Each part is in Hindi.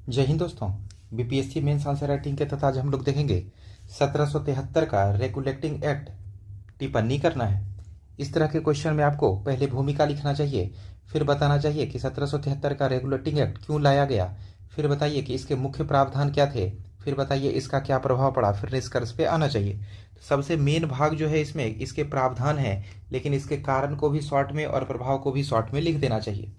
जय हिंद दोस्तों। बीपीएससी मेंस आंसर राइटिंग के तहत आज हम लोग देखेंगे 1773 का रेगुलेटिंग एक्ट टिप्पणी करना है। इस तरह के क्वेश्चन में आपको पहले भूमिका लिखना चाहिए, फिर बताना चाहिए कि 1773 का रेगुलेटिंग एक्ट क्यों लाया गया, फिर बताइए कि इसके मुख्य प्रावधान क्या थे, फिर बताइए इसका क्या प्रभाव पड़ा, फिर निष्कर्ष पे आना चाहिए। तो सबसे मेन भाग जो है इसमें इसके प्रावधान है, लेकिन इसके कारण को भी शॉर्ट में और प्रभाव को भी शॉर्ट में लिख देना चाहिए।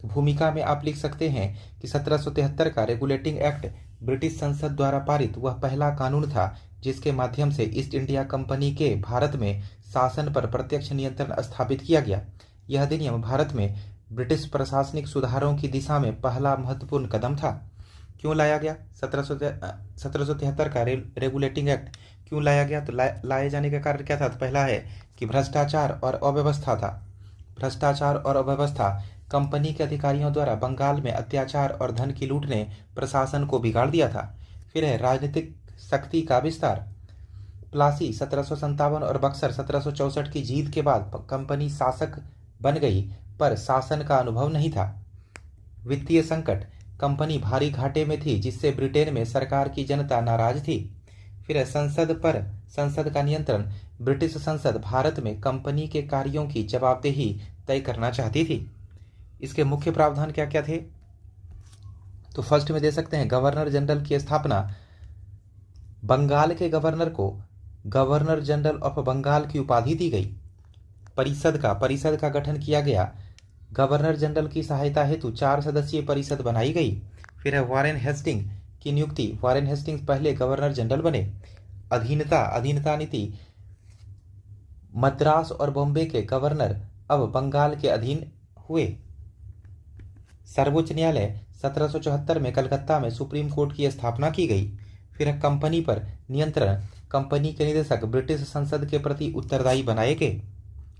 तो भूमिका में आप लिख सकते हैं कि 1773 का रेगुलेटिंग एक्ट ब्रिटिश संसद द्वारा पारित वह पहला कानून था जिसके माध्यम से ईस्ट इंडिया कंपनी के भारत में शासन पर प्रत्यक्ष नियंत्रण स्थापित किया गया। यह अधिनियम भारत में ब्रिटिश प्रशासनिक सुधारों की दिशा में पहला महत्वपूर्ण कदम था। क्यों लाया गया 1773 का रेगुलेटिंग एक्ट क्यों लाया गया? तो लाए जाने का कारण क्या था? तो पहला है कि भ्रष्टाचार और अव्यवस्था था। भ्रष्टाचार और अव्यवस्था, कंपनी के अधिकारियों द्वारा बंगाल में अत्याचार और धन की लूट ने प्रशासन को बिगाड़ दिया था। फिर है राजनीतिक शक्ति का विस्तार। प्लासी 1757 और बक्सर 1764 की जीत के बाद कंपनी शासक बन गई, पर शासन का अनुभव नहीं था। वित्तीय संकट, कंपनी भारी घाटे में थी जिससे ब्रिटेन में सरकार की जनता नाराज थी। फिर है संसद का नियंत्रण, ब्रिटिश संसद भारत में कंपनी के कार्यों की जवाबदेही तय करना चाहती थी। इसके मुख्य प्रावधान क्या क्या थे? तो फर्स्ट में दे सकते हैं गवर्नर जनरल की स्थापना। बंगाल के गवर्नर को गवर्नर जनरल ऑफ बंगाल की उपाधि दी गई। परिषद का गठन किया गया। गवर्नर जनरल की सहायता हेतु 4 सदस्यीय परिषद बनाई गई। फिर है वॉरेन हेस्टिंग की नियुक्ति। वॉरेन हेस्टिंग्स पहले गवर्नर जनरल बने। अधीनता नीति, मद्रास और बॉम्बे के गवर्नर अब बंगाल के अधीन हुए। सर्वोच्च न्यायालय 1774 में कलकत्ता में सुप्रीम कोर्ट की स्थापना की गई। फिर कंपनी पर नियंत्रण, कंपनी के निदेशक ब्रिटिश संसद के प्रति उत्तरदायी बनाए गए।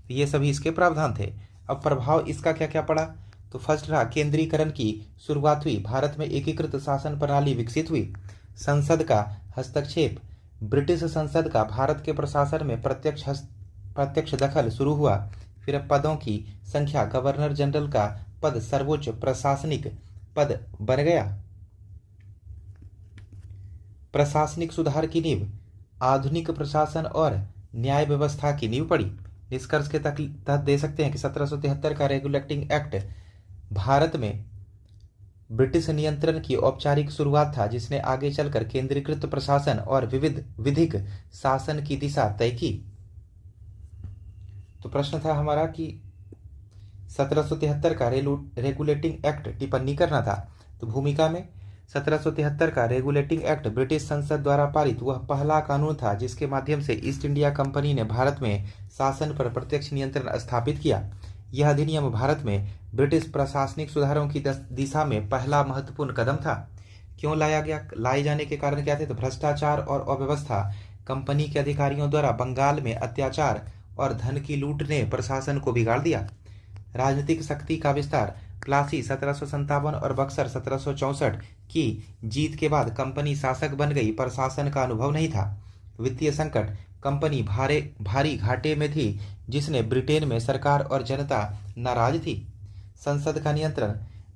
ये सभी इसके प्रावधान थे। अब प्रभाव इसका क्या क्या पड़ा? तो फर्स्ट रहा केंद्रीकरण की शुरुआत हुई। भारत में एकीकृत शासन प्रणाली विकसित हुई। संसद का हस्तक्षेप, ब्रिटिश संसद का भारत के प्रशासन में प्रत्यक्ष दखल शुरू हुआ। फिर पदों की संख्या, गवर्नर जनरल का पद सर्वोच्च प्रशासनिक पद बन गया। प्रशासनिक सुधार की नींव, आधुनिक प्रशासन और न्याय व्यवस्था की नींव पड़ी। निष्कर्ष के तहत दे सकते हैं कि 1773 का रेगुलेटिंग एक्ट भारत में ब्रिटिश नियंत्रण की औपचारिक शुरुआत था, जिसने आगे चलकर केंद्रीकृत प्रशासन और विधिक शासन की दिशा तय की। तो प्रश्न था हमारा कि 1773 का रेगुलेटिंग एक्ट टिप्पणी करना था। तो भूमिका में 1773 का रेगुलेटिंग एक्ट ब्रिटिश संसद द्वारा पारित वह पहला कानून था जिसके माध्यम से ईस्ट इंडिया कंपनी ने भारत में शासन पर प्रत्यक्ष नियंत्रण स्थापित किया। यह अधिनियम भारत में ब्रिटिश प्रशासनिक सुधारों की दिशा में पहला महत्वपूर्ण कदम था। क्यों लाया गया? लाए जाने के कारण क्या थे? तो भ्रष्टाचार और अव्यवस्था, कंपनी के अधिकारियों द्वारा बंगाल में अत्याचार और धन की लूट ने प्रशासन को बिगाड़ दिया। राजनीतिक शक्ति का विस्तार, प्लासी 1757 और बक्सर 1764 की जीत के बाद कंपनी शासक बन गई, पर शासन का अनुभव नहीं था। वित्तीय संकट, कंपनी भारी घाटे में थी जिसने ब्रिटेन में सरकार और जनता नाराज थी। संसद का नियंत्रण,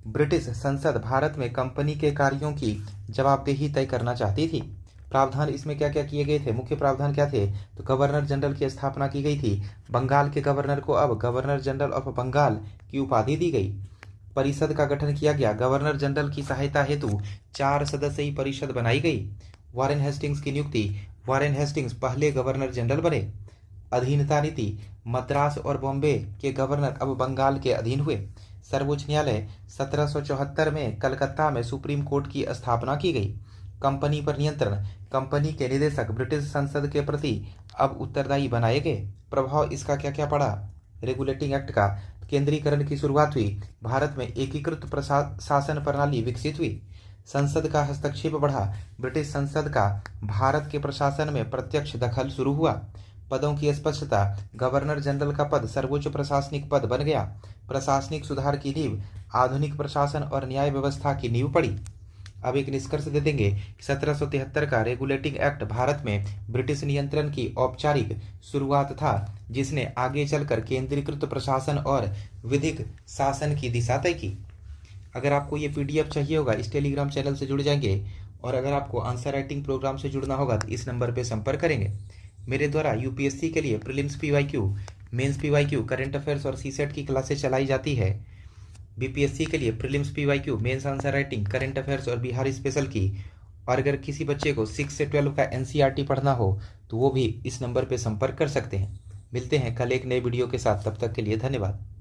ब्रिटिश संसद भारत में कंपनी के कार्यों की जवाबदेही तय करना चाहती थी। प्रावधान इसमें क्या क्या किए गए थे? मुख्य प्रावधान क्या थे? तो गवर्नर जनरल की स्थापना की गई थी। बंगाल के गवर्नर को अब गवर्नर जनरल ऑफ बंगाल की उपाधि दी गई। परिषद का गठन किया गया। गवर्नर जनरल की सहायता हेतु 4 सदस्यीय परिषद बनाई गई। वॉरेन हेस्टिंग्स की नियुक्ति, वॉरेन हेस्टिंग्स पहले गवर्नर जनरल बने। अधीनता नीति, मद्रास और बॉम्बे के गवर्नर अब बंगाल के अधीन हुए। सर्वोच्च न्यायालय 1774 में कलकत्ता में सुप्रीम कोर्ट की स्थापना की गई। कंपनी पर नियंत्रण, कंपनी के निदेशक ब्रिटिश संसद के प्रति अब उत्तरदायी बनाए गए। प्रभाव इसका क्या क्या पड़ा? रेगुलेटिंग एक्ट का केंद्रीकरण की शुरुआत हुई। भारत में एकीकृत शासन प्रणाली विकसित हुई। संसद का हस्तक्षेप बढ़ा। ब्रिटिश संसद का भारत के प्रशासन में प्रत्यक्ष दखल शुरू हुआ। पदों की स्पष्टता, गवर्नर जनरल का पद सर्वोच्च प्रशासनिक पद बन गया। प्रशासनिक सुधार की नींव, आधुनिक प्रशासन और न्याय व्यवस्था की नींव पड़ी। अब एक निष्कर्ष दे देंगे कि 1773 का रेगुलेटिंग एक्ट भारत में ब्रिटिश नियंत्रण की औपचारिक शुरुआत था, जिसने आगे चलकर केंद्रीकृत प्रशासन और विधिक शासन की दिशा तय की। अगर आपको ये PDF चाहिए होगा इस टेलीग्राम चैनल से जुड़ जाएंगे, और अगर आपको आंसर राइटिंग प्रोग्राम से जुड़ना होगा तो इस नंबर पर संपर्क करेंगे। मेरे द्वारा UPSC के लिए prelims PYQ, mains PYQ, current affairs और CSET की क्लासेस चलाई जाती है। BPSC के लिए prelims PYQ, mains answer writing, current affairs और बिहार स्पेशल की। और अगर किसी बच्चे को 6 से 12 का NCERT पढ़ना हो तो वो भी इस नंबर पर संपर्क कर सकते हैं। मिलते हैं कल एक नए वीडियो के साथ, तब तक के लिए धन्यवाद।